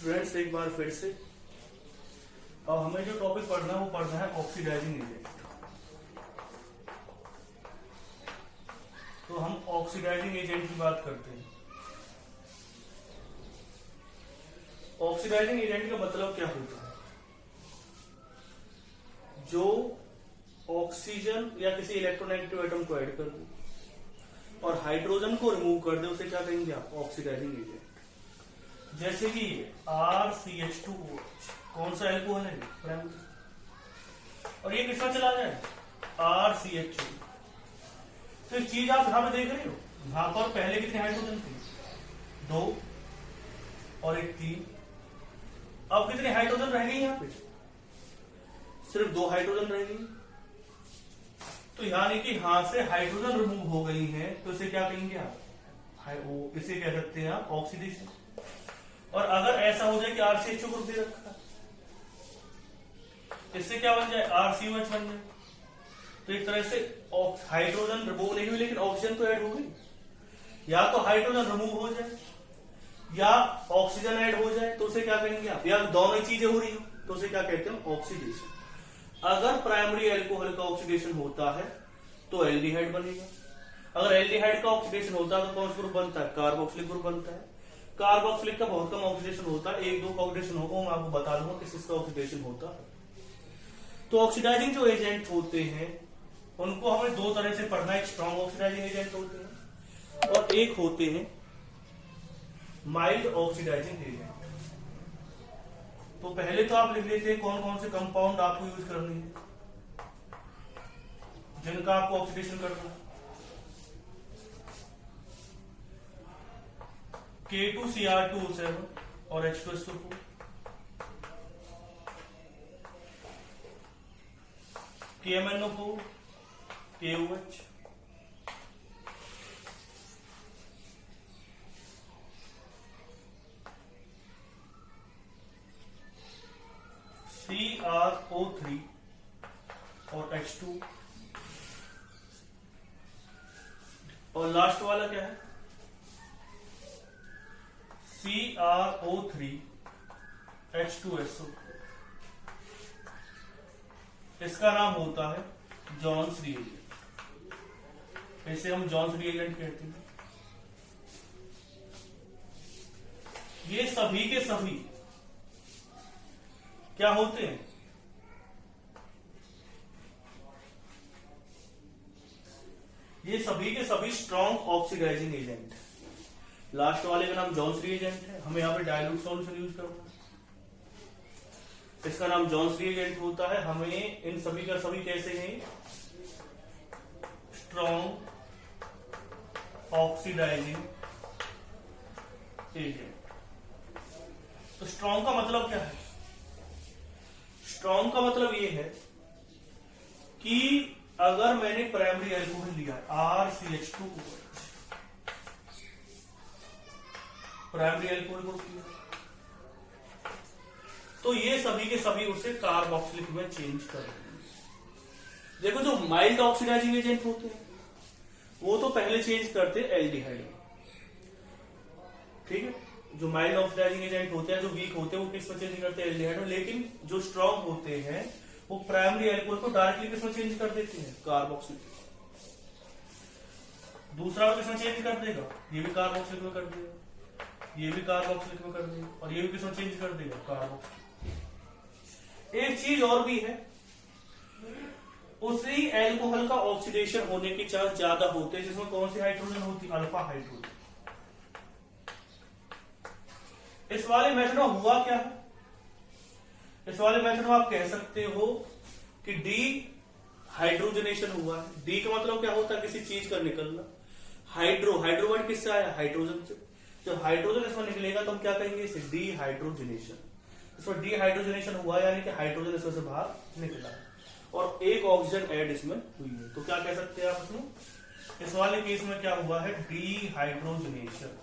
Students एक बार फिर से अब हमें जो टॉपिक पढ़ना है वो पढ़ना है ऑक्सीडाइजिंग एजेंट। तो हम ऑक्सीडाइजिंग एजेंट की बात करते हैं। ऑक्सीडाइजिंग एजेंट का मतलब क्या होता है? जो ऑक्सीजन या किसी इलेक्ट्रोनेगेटिव एटम को ऐड कर दे और हाइड्रोजन को रिमूव कर दे, उसे क्या कहेंगे आप? Oxidising agent. जैसे कि RCH2OH कौन सा एल्कोहल है? प्राइमरी। और ये किसका चला जाए? RCH2। तो एक चीज आप यहां पे देख रहे हो, यहां पर पहले कितने हाइड्रोजन थे? 2 और एक 3। अब कितने हाइड्रोजन रह गए यहाँ पे? सिर्फ 2 हाइड्रोजन रह गई। तो यानी कि यहां से हाइड्रोजन रिमूव हो गई है, तो इसे क्या कहेंगे आप? इसे कह सकते हैं आप ऑक्सीडेशन। और अगर ऐसा हो जाए कि RCH2 ग्रुप दे रखा है, इससे क्या बन जाए? RCOH बन जाए। तो एक तरह से हाइड्रोजन रिमूव नहीं हुई लेकिन ऑक्सीजन तो ऐड हो गई। या तो हाइड्रोजन रिमूव हो जाए या ऑक्सीजन ऐड हो जाए, तो उसे क्या कहेंगे आप? या दोनों चीजें हो रही हो तो उसे क्या कहते हैं? ऑक्सीडेशन। अगर प्राइमरी एल्कोहल का ऑक्सीडेशन होता है तो एल्डिहाइड बनेगा। अगर एल्डिहाइड का ऑक्सीडेशन होता है तो कौन सा ग्रुप बनता है? कार्बोक्सिलिक ग्रुप बनता है। कार्बोक्सिलिक का बहुत कम ऑक्सीडेशन होता है, 1-2 का ऑक्सीडेशन होगा, मैं आपको बता दूंगा किस किसका ऑक्सीडेशन होता है। तो ऑक्सीडाइजिंग जो एजेंट होते हैं उनको हमें 2 तरह से पढ़ना है। एक स्ट्रॉन्ग ऑक्सीडाइजिंग एजेंट होते हैं और एक होते हैं माइल्ड ऑक्सीडाइजिंग एजेंट। तो पहले तो आप लिख लेते हैं कौन कौन से कंपाउंड आपको यूज करने हैं जिनका आपको ऑक्सीडेशन करना है। K2Cr2O7 और H2SO4, KMnO4, KOH, CrO3 और H2, और लास्ट वाला क्या है? CrO3 H2SO। इसका नाम होता है जॉन्स रिएजेंट। इसे हम जॉन्स रिएजेंट कहते हैं। ये सभी के सभी क्या होते हैं? ये सभी के सभी स्ट्रॉन्ग ऑक्सीडाइजिंग एजेंट। लास्ट वाले का नाम जॉन्स रिएजेंट है। हमें यहां पे डाइल्यूट सॉल्यूशन यूज करना है। इसका नाम जॉन्स रिएजेंट होता है। हमें इन सभी का सभी कैसे हैं? Strong oxidising agent. तो स्ट्रॉन्ग का मतलब क्या है? स्ट्रॉन्ग का मतलब ये है कि अगर मैंने प्राइमरी एल्कोहल लिया RCH2OH, प्राइमरी एल्कोहल ग्रुप लिया, तो ये सभी के सभी उसे कार्बोक्सिलिक में चेंज कर देंगे। देखो जो माइल्ड ऑक्सीडाइजिंग एजेंट होते हैं वो तो पहले चेंज करते हैं एल्डिहाइड में, ठीक है। जो माइल्ड ऑक्सीडाइजिंग एजेंट होते हैं, जो वीक होते हैं, वो किस में चेंज करते हैं? एल्डिहाइड में। लेकिन जो स्ट्रॉन्ग होते हैं वो प्राइमरी एल्कोहल को डायरेक्टली किस में चेंज कर देते हैं? कार्बोक्सिलिक। दूसरा किस में चेंज कर देगा? ये भी कार्बोक्सिलिक में कर देगा, ये भी कार्बोक्सिलिक में कर देगा, और ये भी किस में चेंज कर देगा? कार्बोक्सिलिक। एक चीज और भी है, उसी एल्कोहल का ऑक्सीडेशन होने के चांस ज्यादा होते हैं जिसमें कौन सी हाइड्रोजन होती? Alpha hydrogen. इस वाले मेथड में हुआ क्या है? इस वाले मेथड में आप कह सकते हो कि डी हाइड्रोजनेशन हुआ है। डी का मतलब क्या होता है? किसी चीज का निकलना। हाइड्रो वर्ड किससे आया? हाइड्रोजन से। जब हाइड्रोजन इसमें निकलेगा तो हम क्या कहेंगे? इसे डी हाइड्रोजनेशन। इसमें डी हाइड्रोजनेशन हुआ यानी कि हाइड्रोजन इसमें से बाहर निकला और एक ऑक्सीजन ऐड इसमें हुई है। तो क्या कह सकते हैं आप इसमें? इस वाले केस में क्या हुआ है? D hydrogenation.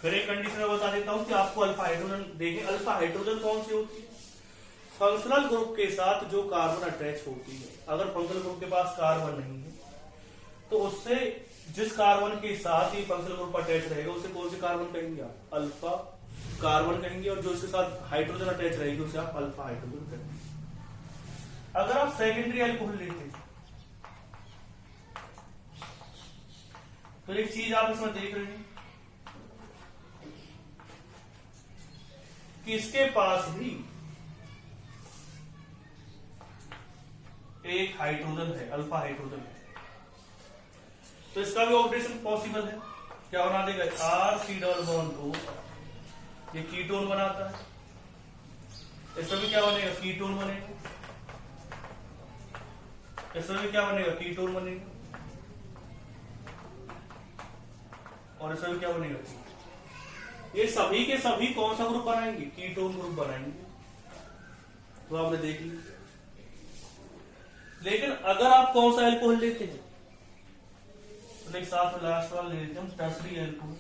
फिर एक कंडीशन में बता देता हूं कि आपको अल्फा हाइड्रोजन देखें। अल्फा हाइड्रोजन कौन सी होती है? फंक्शनल ग्रुप के साथ जो कार्बन अटैच होती है। अगर फंक्शनल ग्रुप के पास कार्बन नहीं है तो उससे जिस कार्बन के साथ ये फंक्शनल ग्रुप अटैच रहेगा उसे कौन से कार्बन कहेंगे आप? अल्फा कार्बन कहेंगे। और जो इसके साथ हाइड्रोजन अटैच रहेगी उसे आप अल्फा हाइड्रोजन कहेंगे। अगर आप सेकेंडरी अल्कोहल लेते हैं तो एक चीज आप इसमें देख रहे हैं कि इसके पास भी एक हाइड्रोजन है, अल्फा हाइड्रोजन है, तो इसका भी ऑक्सीडेशन पॉसिबल है। क्या बना देगा? R(C)O, ये कीटोन बनाता है। इसमें भी क्या बनेगा? कीटोन बनेगा। इसमें भी क्या बनेगा? कीटोन बनेगा। और इसमें भी क्या बनेगा? ये सभी के सभी कौन सा ग्रुप बनाएंगे? कीटोन ग्रुप बनाएंगे। तो आपने देख लिया। लेकिन अगर आप कौन सा अल्कोहल लेते हैं तो एक साथ में लास्ट वाला ले लेते हैं, टर्सरी अल्कोहल।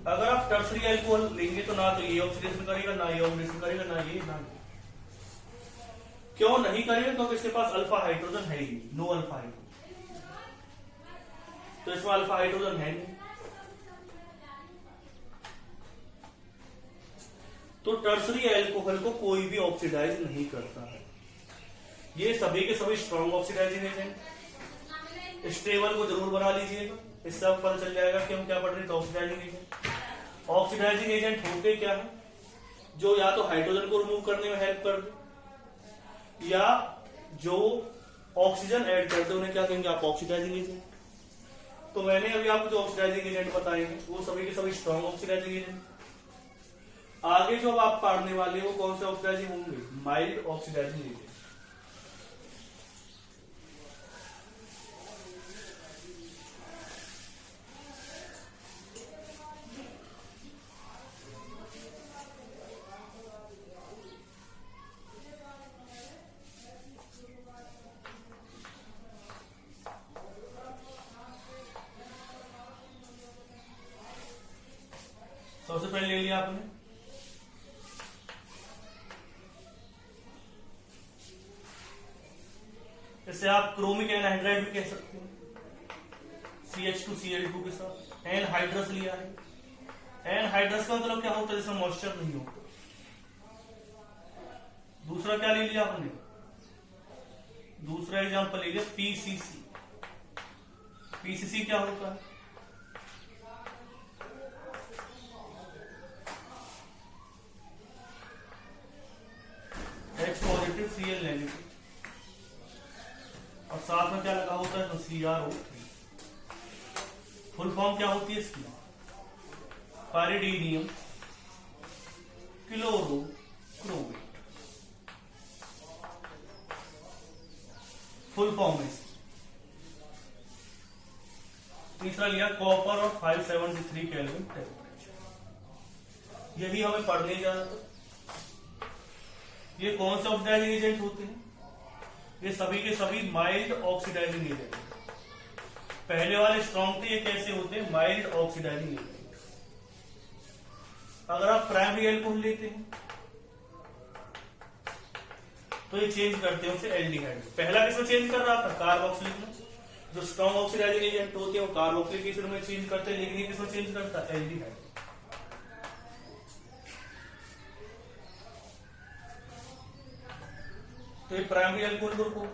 अगर आप टर्सरी अल्कोहल लेंगे तो ना तो ये ऑक्सीडेशन करेगा, ना ये ऑक्सीडेशन करेगा, ना ये ना ये। क्यों नहीं करेगा? क्योंकि इसके पास अल्फा हाइड्रोजन है ही, नो अल्फा हाइड्रोजन। तो इसमें अल्फा हाइड्रोजन है नहीं। तो टर्सरी अल्कोहल को कोई भी ऑक्सीडाइज नहीं करता है। ये सभी के सभी स्ट्रॉन्ग ऑक्सीडाइजिंग एजेंट। स्टेबल को जरूर बना लीजिएगा, इससे आपको पता चल जाएगा कि हम क्या पढ़ रहे थे। ऑक्सीडाइजिंग एजेंट, ऑक्सीडाइजिंग एजेंट होते क्या है? जो या तो हाइड्रोजन को रिमूव करने में हेल्प कर दे, या जो ऑक्सीजन ऐड करते उन्हें क्या कहेंगे आप? Oxidising agent. तो मैंने अभी आपको जो ऑक्सीडाइजिंग एजेंट बताएंगे वो सभी के सभी स्ट्रॉन्ग ऑक्सीडाइजिंग एजेंट। आगे जो आप पढ़ने वाले हो कौन से ऑक्सीडाइजिंग होंगे? Mild oxidising agent. सबसे पहले ले लिया आपने इसे आप क्रोमिक एनहाइड्राइड भी कह सकते हैं, CH2Cl2 के साथ एनहाइड्रस लिया है। एनहाइड्रस का मतलब क्या होता है? जिसमें मॉइस्चर नहीं होता। दूसरा क्या ले लिया आपने? दूसरा एग्जांपल ले लिया PCC। PCC क्या होता है? H पॉजिटिव Cl नेगेटिव, और साथ में क्या लगा होता है? तो CrO3। फुल फॉर्म क्या होती है इसकी? पाइरिडीनियम क्लोरोक्रोमेट, फुल फॉर्म है। तीसरा लिया कॉपर और 573 केल्विन टेम्परेचर। यही हमें पढ़ने जाना था। ये कौन से ऑक्सीडाइजिंग एजेंट होते हैं? ये सभी के सभी माइल्ड ऑक्सीडाइजिंग एजेंट। पहले वाले स्ट्रॉन्ग थे, ये कैसे होते हैं? Mild oxidising agent. अगर आप प्राइमरी अल्कोहल लेते हैं तो ये चेंज करते हैं उसे एल्डिहाइड। पहला किसमें चेंज कर रहा था? कार्बोक्सिलिक में। जो स्ट्रॉन्ग ऑक्सीडाइजिंग एजेंट होते हैं वो कार्बोक्सिलिक एसिड में चेंज करते हैं, लेकिन ये किसमें चेंज करता है? एल्डिहाइड। तो ये प्राइमरी अल्कोहल ग्रुप हो।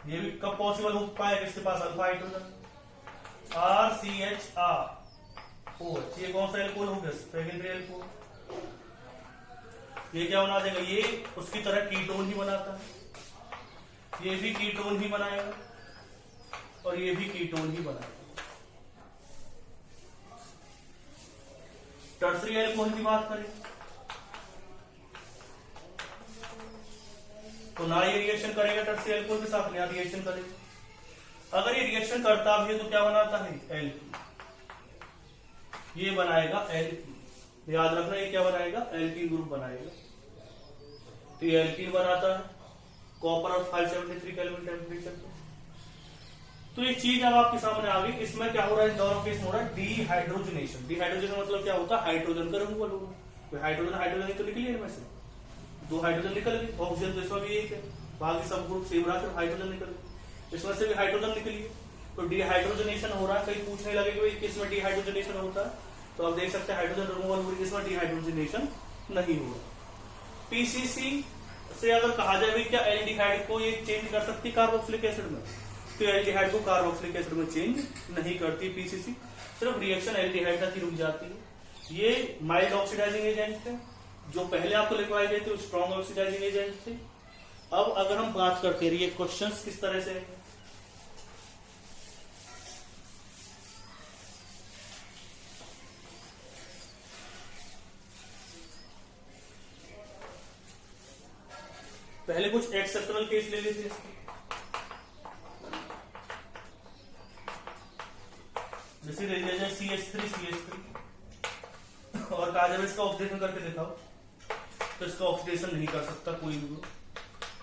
ये भी कब पॉसिबल हो पाएगा? इसके पास अल्फा हाइड्रोजन RCHROH। ये कौन सा अल्कोहल हो गया? Secondary alcohol. ये क्या बना देगा? ये उसकी तरह कीटोन ही बनाता है। ये भी कीटोन ही बनाएगा और ये भी कीटोन ही बनाएगा। टर्सरी अल्कोहल की बात करें तो ना ये रिएक्शन करेगा टर्सरी अल्कोहल के साथ, ना रिएक्शन करेगा। अगर ये रिएक्शन करता भी है तो क्या बनाता है? एल्कीन। ये बनाएगा एल्कीन। याद रखना, ये क्या बनाएगा? एल्कीन ग्रुप बनाएगा। तो ये एल्कीन बनाता है कॉपर और 573 केल्विन टेम्परेचर पे। तो ये चीज अब आपके सामने आ गई। इसमें क्या हो रहा है, इन दोनों केस में हो रहा है डीहाइड्रोजनेशन। डीहाइड्रोजन मतलब क्या होता है, हाइड्रोजन का रिमूवल होगा। तो हाइड्रोजन हाइड्रोजन तो निकली है इनमें से, 2 हाइड्रोजन निकल गए। ऑक्सीजन तो इसमें भी यही है, बाकी सब ग्रुप सेम रहा, सिर्फ हाइड्रोजन निकल गए। इसमें से भी हाइड्रोजन निकली है, तो डीहाइड्रोजनेशन हो रहा है। कहीं पूछने लगे कि भाई किसमें डीहाइड्रोजनेशन होता है, तो आप देख सकते हैं हाइड्रोजन रिमूवल हो रही है, इसमें डीहाइड्रोजनेशन नहीं हो रहा। पीसीसी से अगर कहा जाए क्या एल्डिहाइड को ये चेंज कर सकती है कार्बोक्सिलिक एसिड में, तो एल्डिहाइड को कार्बोक्सिलिक एसिड में चेंज नहीं करती पीसीसी, सिर्फ रिएक्शन एल्डिहाइड तक ही रुक जाती है। ये माइल्ड ऑक्सीडाइजिंग एजेंट है, जो पहले आपको लिखवाए गए थे वो स्ट्रॉन्ग ऑक्सीडाइजिंग एजेंट थे। अब अगर हम बात करते रहिए क्वेश्चंस किस तरह से है, पहले कुछ एक्सेप्शनल केस ले लेते हैं। जैसे ले लिया जाए CH3 और कहा जाए इसका ऑक्सीडेशन करके दिखाओ, तो इसका ऑक्सीडेशन नहीं कर सकता कोई भी,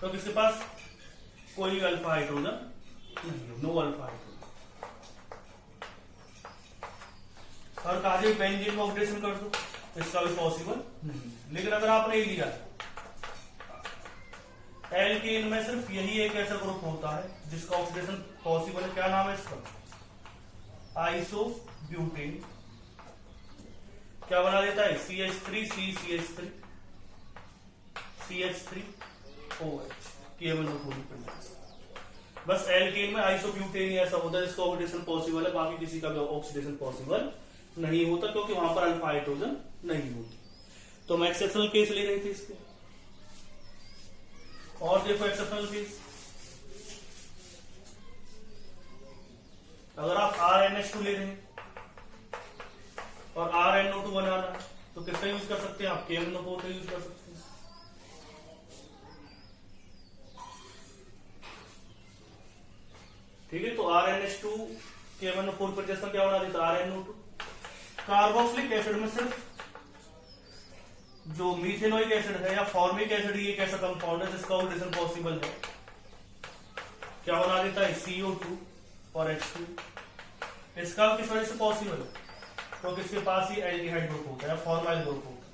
तो इसके पास कोई अल्फा हाइड्रोजन नहीं, नो अल्फा हाइड्रोजन। और कहा जाए बेंजीन का ऑक्सीडेशन कर दो, इसका भी पॉसिबल नहीं। लेकिन अगर आपने ये लिया एल्केन में सिर्फ यही एक ऐसा ग्रुप होता है जिसका ऑक्सीडेशन पॉसिबल है, क्या नाम है इसका, आइसोब्यूटेन। क्या बना देता है, CH3 CH3OH केवल। बस एल्केन में आइसोब्यूटेन ही ऐसा होता है जिसका ऑक्सीडेशन पॉसिबल है, बाकी किसी का भी ऑक्सीडेशन पॉसिबल नहीं होता, क्योंकि वहां पर अल्फा हाइड्रोजन नहीं होती। तो हम एक्सेप्शनल केस ले रहे थे इसके। और देखो एक्सेप्शनल केस, अगर आप RNH2 ले रहे हैं और RNO2 बनाना है, तो किसका यूज कर सकते हैं आप, KMNO4 का यूज कर सकते हैं। ठीक है, तो RNH2 KMNO4 पर जैसा क्या बना देता है RNO2। कार्बोक्सिलिक एसिड में सिर्फ जो मीथेनोइक एसिड है या फॉर्मिक एसिड, ये एक ऐसा कंपाउंड है जिसका ऑक्सीडेशन पॉसिबल है, क्या बना देता है CO2 और H2। इसका किस वजह से पॉसिबल है, तो किसके पास ही एल्डिहाइड ग्रुप होता है, फॉर्माइल ग्रुप होता है।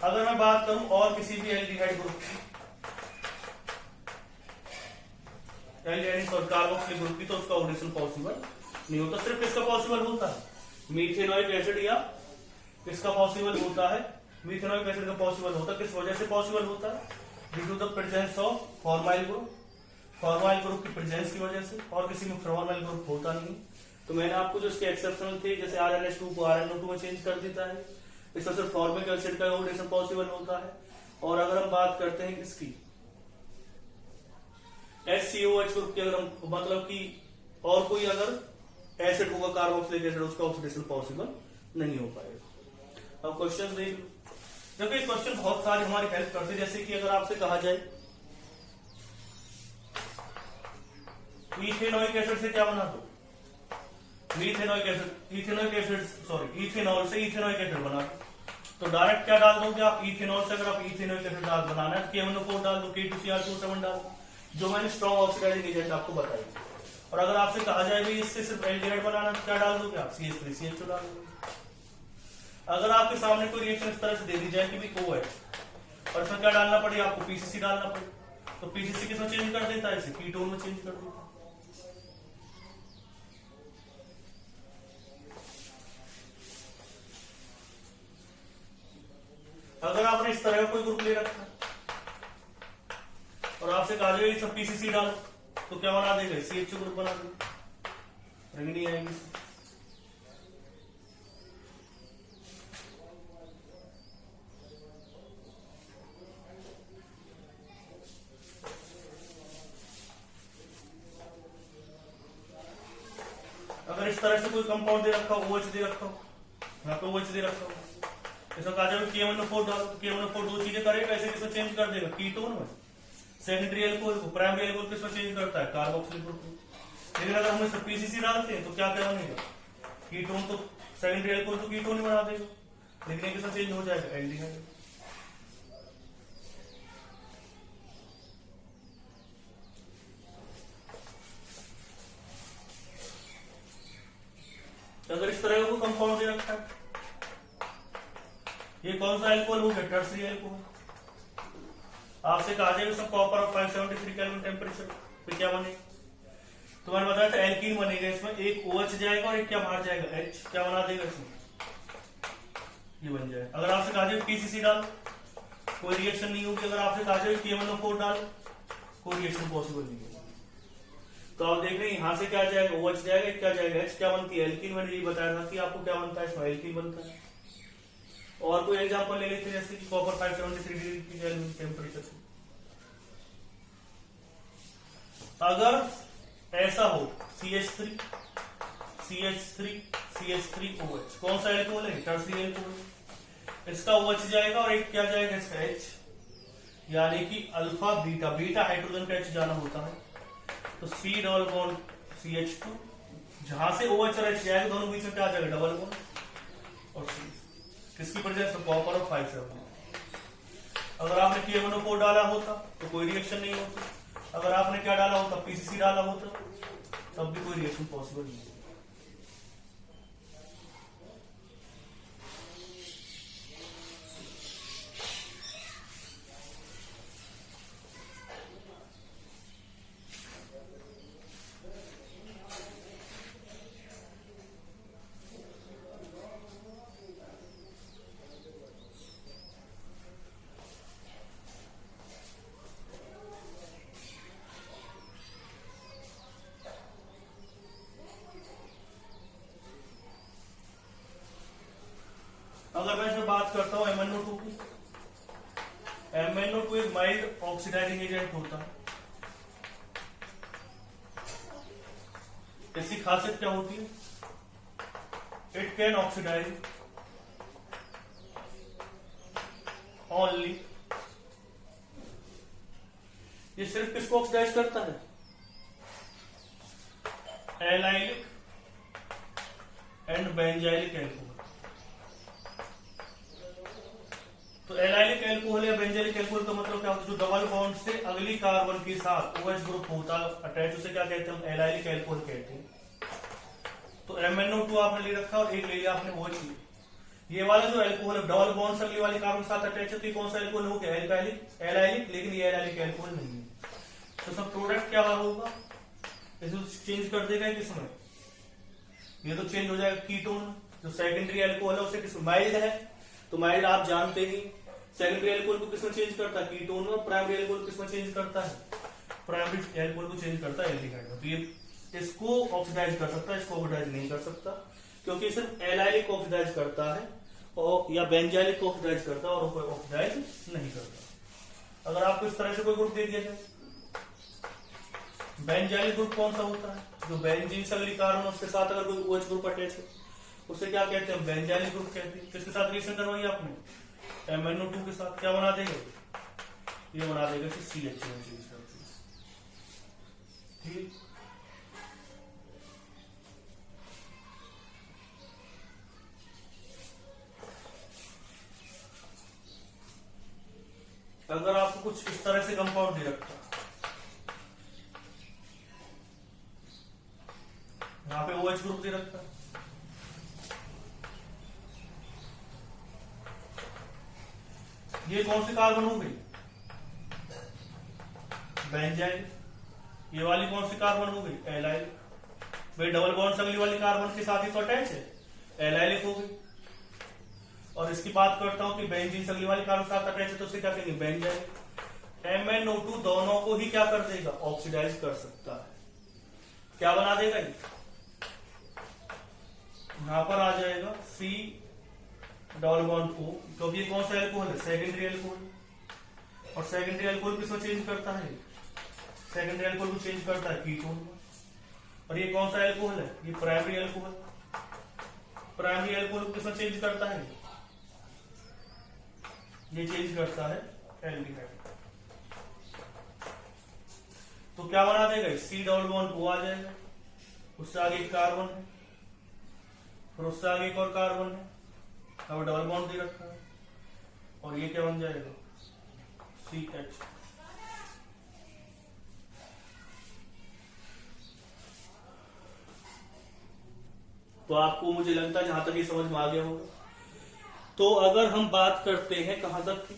अगर मैं बात करूं और किसी भी एल्डिहाइड ग्रुप की, एल्डिहाइड और कार्बोक्सिलिक ग्रुप की, तो उसका ऑक्सीडेशन पॉसिबल नहीं होता। सिर्फ किसका पॉसिबल होता है, मीथेनोइक एसिड, या किसका पॉसिबल होता है, मीथेनोइक एसिड का पॉसिबल होता है। किस वजह से पॉसिबल होता है, due to the presence of formyl group, formyl group की प्रेजेंस की वजह से, और किसी में फॉर्माइल ग्रुप होता नहीं। तो मैंने आपको जो इसके एक्सेप्शनल थे, जैसे RNH2 को RNO2 में चेंज कर देता है, इसमें सिर्फ फॉर्मिक एसिड का ऑक्सीडेशन पॉसिबल होता है। और अगर हम बात करते हैं इसकी HCOH ग्रुप की, अगर हम मतलब कि और कोई अगर एसिड होगा कार्बोक्सिलिक एसिड, उसका ऑक्सीडेशन पॉसिबल नहीं हो पाएगा। अब क्वेश्चन देख लो, देखो क्वेश्चन बहुत सारे हमारी हेल्प करते हैं। जैसे कि अगर आपसे कहा जाए इथेनोइक एसिड से क्या बना दो, इथेनॉल से इथेनोइक एसिड बना, तो डायरेक्ट क्या डाल दोगे आप, इथेनॉल से अगर आप इथेनोइक एसिड बनाना है तो KMNO4 डाल दो, K2Cr2O7 डाल दो, जो मैंने स्ट्रॉन्ग ऑक्सीडाइजिंग एजेंट आपको बताई। और अगर आपसे कहा जाए भी इससे सिर्फ एल्डिहाइड बनाना, तो क्या डाल दोगे आप, CH3CH2 डाल दोगे। अगर आपके सामने कोई रिएक्शन इस तरह से दे दी जाए कि भी OH और इसमें क्या डालना पड़े आपको, PCC डालना पड़े, तो PCC किसमें चेंज कर देता है, इसे कीटोन में चेंज कर देता है। अगर आपने इस तरह का कोई ग्रुप ले रखा और आपसे कहा जाए सब PCC डालो, तो क्या बना देगा, CH2 ग्रुप बना देगा, रिंग नहीं आएगी। अगर इस तरह से कोई कंपाउंड दे रखा हो, OH दे रखा हो, यहाँ पे OH दे रखा हो, इसमें कहा जाए KMNO4 डालो, तो KMNO4 दो चीजें करेगा, ऐसे किसमें चेंज कर देगा, कीटोन में। सेकेंडरी एल्कोहल को प्राइमरी एल्कोहल किसमें चेंज करता है, कार्बोक्सिलिक ग्रुप में। लेकिन अगर हम इसमें PCC डालते हैं तो क्या क्या बनेगा, कीटोन, तो सेकेंडरी एल्कोहल तो कीटोन ही बना देगा, लेकिन ये किसमें चेंज हो जाएगा, एल्डिहाइड। कंपाउंड दे रखा है। ये कौन सा एल्कोहल हो गया? Tertiary alcohol. आपसे कहा जाएगा सब कॉपर ऑफ 573 केल्विन टेम्परेचर पे क्या बनेगा? तो मैंने बताया था एल्कीन बनेगा, इसमें एक OH जाएगा और एक क्या बाहर जाएगा? H। क्या बना देगा इसमें? ये बन जाएगा। अगर आपसे कहा जाए PCC डालो, कोई रिएक्शन नहीं होगी। अगर आपसे कहा जाए KMnO4 डालो, कोई रिएक्शन पॉसिबल नहीं होगा। तो आप देख रहे हैं यहां से क्या जाएगा? OH जाएगा, क्या जाएगा? H। क्या बनती है? एल्कीन। मैंने ये बताया था कि आपको क्या बनता है इसमें? एल्कीन बनता है। और कोई एग्जांपल ले लेते हैं, जैसे कि कॉपर 573 डिग्री केल्विन टेम्परेचर से। अगर ऐसा हो CH3 CH3OH, कौन सा एल्कोहल है? Tertiary alcohol. इसका OH जाएगा और एक क्या जाएगा? इसका H, यानी कि अल्फा बीटा। बीटा हाइड्रोजन का H जाना होता है, तो C डबल बॉन्ड CH2। जहां से OH और H जाएगा दोनों बीच में क्या जाएगा? डबल बॉन्ड और C। किसकी प्रेजेंस में? कॉपर और 573। अगर आपने KMnO4 डाला होता तो कोई रिएक्शन नहीं होती। अगर आपने क्या डाला होता? PCC डाला होता, तब भी कोई रिएक्शन पॉसिबल नहीं है। अगर मैं इसमें बात करता हूं MnO2 की, MnO2 एक माइल्ड ऑक्सीडाइजिंग एजेंट होता है। इसकी खासियत क्या होती है? इट कैन ऑक्सीडाइज ओनली, ये सिर्फ किसको ऑक्सीडाइज करता है? Allylic and benzylic alcohol. तो एलाइलिक एल्कोहल या बेंजाइलिक एल्कोहल का मतलब क्या होता है? जो डबल बॉन्ड से अगली कार्बन के साथ OH ग्रुप होता है अटैच, उसे क्या कहते हैं? हम एलाइलिक एल्कोहल कहते हैं। तो MnO2 आपने ले रखा और एक ले लिया आपने OH लिया। ये वाला जो एल्कोहल है डबल बॉन्ड से अगली वाली कार्बन के साथ अटैच है, तो ये कौन सा एल्कोहल हो गया? एलाइलिक। लेकिन ये एलाइलिक एल्कोहल नहीं है। तो सब प्रोडक्ट क्या होगा? इसको चेंज कर देगा किसमें? ये तो चेंज हो जाएगा कीटोन। जो सेकेंडरी एल्कोहल है उसे किसमें? माइल्ड है, तो माइल्ड आप जानते ही सेकेंडरी एल्कोहल को किसमें चेंज करता है? कीटोन में। प्राइमरी एल्कोहल किसमें चेंज करता है? प्राइमरी एल्कोहल को चेंज करता है एल्डिहाइड में। तो ये इसको ऑक्सीडाइज कर सकता है, इसको ऑक्सीडाइज नहीं कर सकता, क्योंकि सिर्फ एलाइलिक ऑक्सीडाइज करता है और या बेंजाइलिक ऑक्सीडाइज करता है और ऑक्सीडाइज नहीं करता। अगर आपको इस तरह से कोई ग्रुप दे दिया जाए, बेंजाइलिक ग्रुप कौन सा होता है? जो बेंजीन से अगली कार्बन उसके साथ अगर कोई OH ग्रुप अटैच है उसे क्या कहते हैं? बेंजाइलिक ग्रुप कहते हैं। किसके साथ रिएक्शन करवाई आपने? MnO2 के साथ। क्या बना देगा? ये बना देगा CH में चेंज करते हैं। ठीक। अगर आपको कुछ इस तरह से कंपाउंड दे रखा, यहां पे OH ग्रुप दे रखा, ये कौन सी कार्बन हो गई? बेंजाइल। ये वाली कौन सी कार्बन हो गई? एलाइल। भाई डबल बॉन्ड से अगली वाली कार्बन के साथ ही तो अटैच है, एलाइलिक हो गई। और इसकी बात करता हूं कि बेंजीन से अगली वाली कार्बन के साथ अटैच है, तो उसे क्या कहेंगे? बेंजाइल। MnO2 दोनों को ही क्या कर देगा? ऑक्सीडाइज कर सकता है। क्या बना देगा ये? यहां पर आ जाएगा C डबल बॉन्ड O, क्योंकि ये कौन सा एल्कोहल है? Secondary alcohol. और सेकेंडरी एल्कोहल किसको चेंज करता है? सेकेंडरी एल्कोहल को चेंज करता है कीटोन में। और ये कौन सा एल्कोहल है? ये प्राइमरी एल्कोहल। प्राइमरी एल्कोहल को किसमें चेंज करता है? ये चेंज करता है एल्डिहाइड। तो क्या बना देगा? C डबल बॉन्ड O आ जाएगा, उससे आगे एक कार्बन है, फिर उससे आगे एक और कार्बन है, अब डबल बॉन्ड दे रखा है, और ये क्या बन जाएगा? CH। तो आपको मुझे लगता है जहां तक ये समझ में आ गया होगा। तो अगर हम बात करते हैं कहां तक की,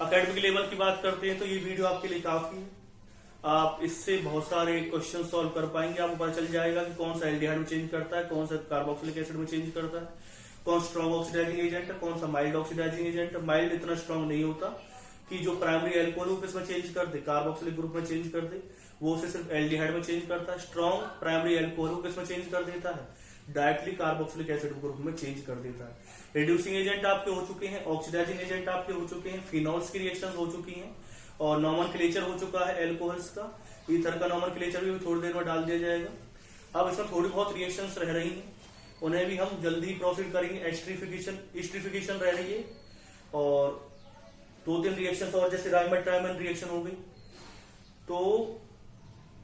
एकेडमिक लेवल की बात करते हैं, तो ये वीडियो आपके लिए काफी है। आप इससे बहुत सारे क्वेश्चन सॉल्व कर पाएंगे। आपको पता चल जाएगा कि कौन सा एल्डिहाइड में चेंज करता है, कौन सा कार्बोक्सिलिक एसिड में चेंज करता है, कौन स्ट्रॉन्ग ऑक्सीडाइजिंग एजेंट है, कौन सा माइल्ड ऑक्सीडाइजिंग एजेंट है। माइल्ड इतना स्ट्रॉन्ग नहीं होता कि जो प्राइमरी एल्कोहल ग्रुप इसमें चेंज कर दे, कार्बोक्सिलिक ग्रुप में चेंज कर दे, वो उसे सिर्फ एल्डिहाइड में चेंज करता है। स्ट्रॉन्ग प्राइमरी एल्कोहल ग्रुप इसमें चेंज कर देता है, डायरेक्टली कार्बोक्सिलिक एसिड ग्रुप में चेंज कर देता है। रिड्यूसिंग एजेंट आपके हो चुके हैं, ऑक्सीडाइजिंग एजेंट आपके हो चुके हैं, फिनॉल्स की रिएक्शन हो चुकी हैं, और नॉमेनक्लेचर हो चुका है एल्कोहल्स का। ईथर का नॉमेनक्लेचर भी थोड़ी देर में डाल दिया जाएगा। अब इसमें थोड़ी बहुत रिएक्शंस रह रही हैं, उन्हें भी हम जल्दी प्रोसीड करेंगे। एस्टरिफिकेशन रह रही है, और 2-3 रिएक्शन और जैसे राइमर ट्राइमन रिएक्शन हो गई। तो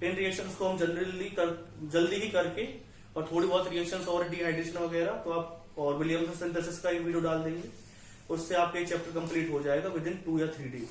इन रिएक्शंस को हम जल्दी ही करके, और थोड़ी बहुत रिएक्शंस और डिहाइड्रेशन वगैरह, तो आप और विलियम्स सिंथेसिस का एक वीडियो डाल देंगे, उससे आपका चैप्टर कंप्लीट हो जाएगा विद इन 2 या 3 डेज।